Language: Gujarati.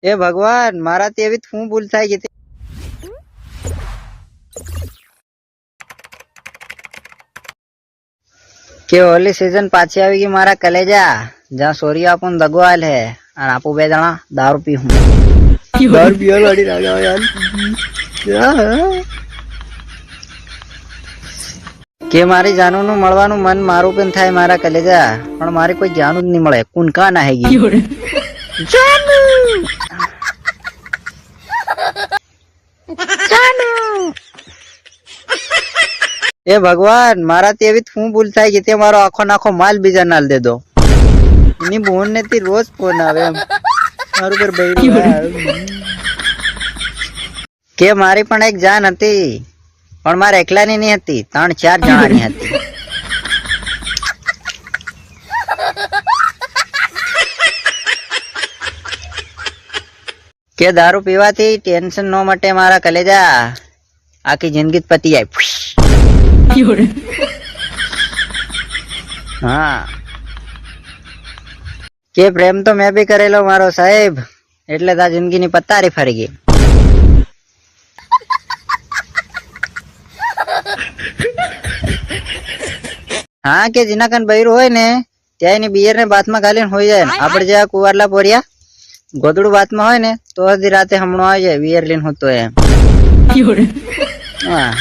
એ ભગવાન મારાથી એવી શું ભૂલ થાય ગઈ કે હોલી સીઝન પાછી આવી ગઈ મારા કલેજા જ્યાં સોરી આપું દગો આલ હે અને આપું બે જણા દારૂ પીવું દારૂ પીવા વાળી રાજા યાર કે મારી જાનુ નું મળવાનું મન મારું પણ થાય મારા કલેજા પણ મારી કોઈ જાનુ જ નહીં મળે કોણ કા ના હેગી જાનુ જાનુ એ ભગવાન મારાથી એવી શું ભૂલ થાય કે તે મારો આખો નાખો માલ બીજા નાલ દે દો એની બોન ને થી રોજ ફોન આવે એમ મારું પર બૈરું કે મારી પણ એક જાન હતી પણ મારે એકલાની નહીં હતી 3-4 જણાની હતી કે દારૂ પીવાથી ટેન્શન નો મટે મારા કલેજા આખી જિંદગી પતી જાય હા કે પ્રેમ તો મેં બી કરેલો મારો સાહેબ એટલે તા જિંદગી ની પત્તારી ફરી ગઈ હા કે જેના કન બૈરું હોય ને ત્યાં એની બિયર ને બાથમાં ગાલીને હોઈ જાય આપડે જ્યાં કુવારલા પોરિયા ગોદડું બાથમાં હોય ને તો અડધી રાતે હમણો આવી જાય બિયર લઈને હોતો એમ હા